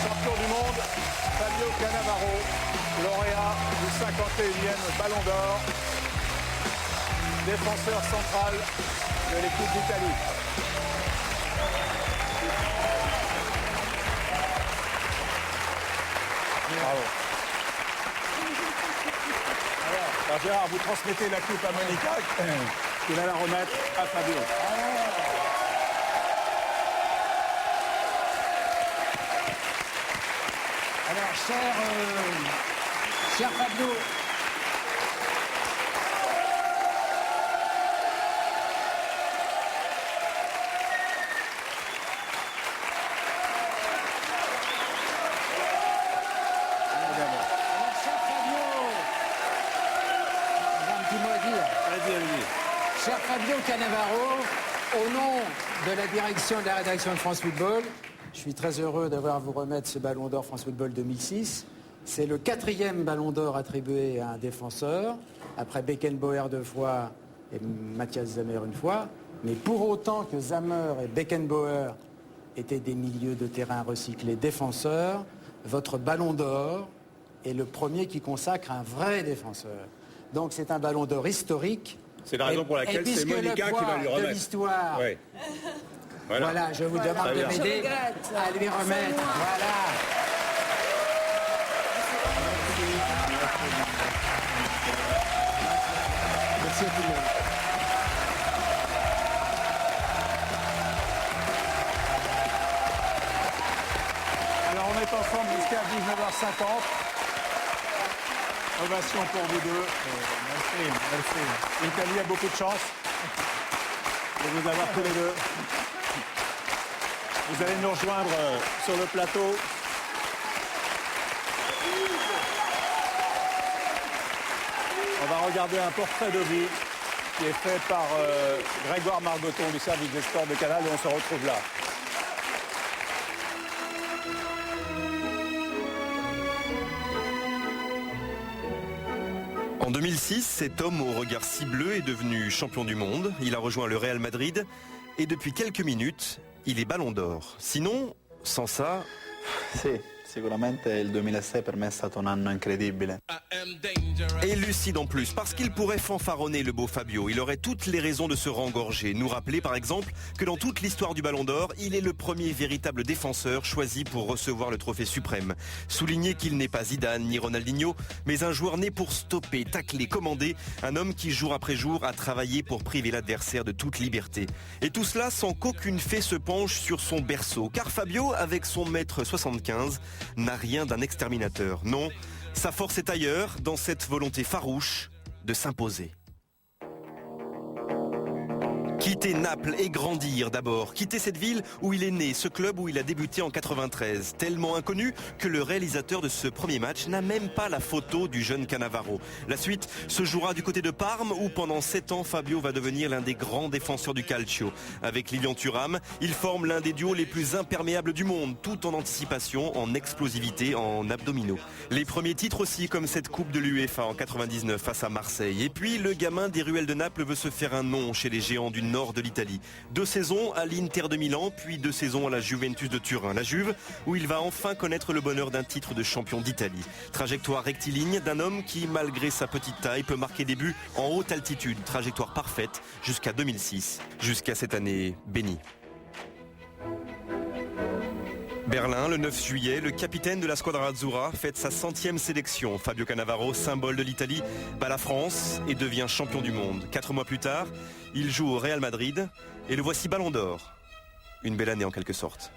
Champion du monde, Fabio Cannavaro, lauréat du 51e Ballon d'Or, défenseur central de l'équipe d'Italie. Bravo. Alors, Gérard, vous transmettez la coupe à Monica, qui va la remettre à Fabio. Alors, cher Fabio, cher Fabio Cannavaro, au nom de la direction de la rédaction de France Football, je suis très heureux d'avoir à vous remettre ce Ballon d'Or France Football 2006. C'est le 4e Ballon d'Or attribué à un défenseur, après Beckenbauer 2 fois et Matthias Sammer 1 fois. Mais pour autant que Sammer et Beckenbauer étaient des milieux de terrain recyclés défenseurs, votre Ballon d'Or est le premier qui consacre un vrai défenseur. Donc c'est un Ballon d'Or historique. C'est la raison pour laquelle c'est Monica qui va lui remettre. De l'histoire. Oui. Voilà, je vous demande de m'aider à lui remettre. Voilà. Merci à tout le monde. Alors on est ensemble jusqu'à 19h50. Ovation pour vous deux. Merci, merci. L'Italie a beaucoup de chance de vous avoir tous les deux. Vous allez nous rejoindre sur le plateau. On va regarder un portrait de vous qui est fait par Grégoire Margoton du service des sports de Canal et on se retrouve là. En 2006, cet homme au regard si bleu est devenu champion du monde. Il a rejoint le Real Madrid et depuis quelques minutes, il est Ballon d'Or. Sinon, sans ça... Sì, sicuramente il 2006 per me è stato un anno incredibile. Et lucide en plus, parce qu'il pourrait fanfaronner le beau Fabio. Il aurait toutes les raisons de se rengorger. Nous rappeler par exemple que dans toute l'histoire du Ballon d'Or, il est le premier véritable défenseur choisi pour recevoir le trophée suprême. Souligner qu'il n'est pas Zidane ni Ronaldinho, mais un joueur né pour stopper, tacler, commander. Un homme qui jour après jour a travaillé pour priver l'adversaire de toute liberté. Et tout cela sans qu'aucune fée se penche sur son berceau. Car Fabio, avec son mètre 75, n'a rien d'un exterminateur. Non. Sa force est ailleurs, dans cette volonté farouche de s'imposer. Quitter Naples et grandir d'abord. Quitter cette ville où il est né, ce club où il a débuté en 93. Tellement inconnu que le réalisateur de ce premier match n'a même pas la photo du jeune Cannavaro. La suite se jouera du côté de Parme où pendant 7 ans Fabio va devenir l'un des grands défenseurs du calcio. Avec Lilian Thuram, il forme l'un des duos les plus imperméables du monde, tout en anticipation, en explosivité, en abdominaux. Les premiers titres aussi comme cette coupe de l'UEFA en 99 face à Marseille. Et puis le gamin des ruelles de Naples veut se faire un nom chez les géants du nord de l'Italie. 2 saisons à l'Inter de Milan, puis 2 saisons à la Juventus de Turin. La Juve, où il va enfin connaître le bonheur d'un titre de champion d'Italie. Trajectoire rectiligne d'un homme qui, malgré sa petite taille, peut marquer des buts en haute altitude. Trajectoire parfaite jusqu'à 2006, jusqu'à cette année bénie. Berlin, le 9 juillet, le capitaine de la Squadra Azzurra fête sa 100e sélection. Fabio Cannavaro, symbole de l'Italie, bat la France et devient champion du monde. 4 mois plus tard, il joue au Real Madrid et le voici Ballon d'Or. Une belle année en quelque sorte.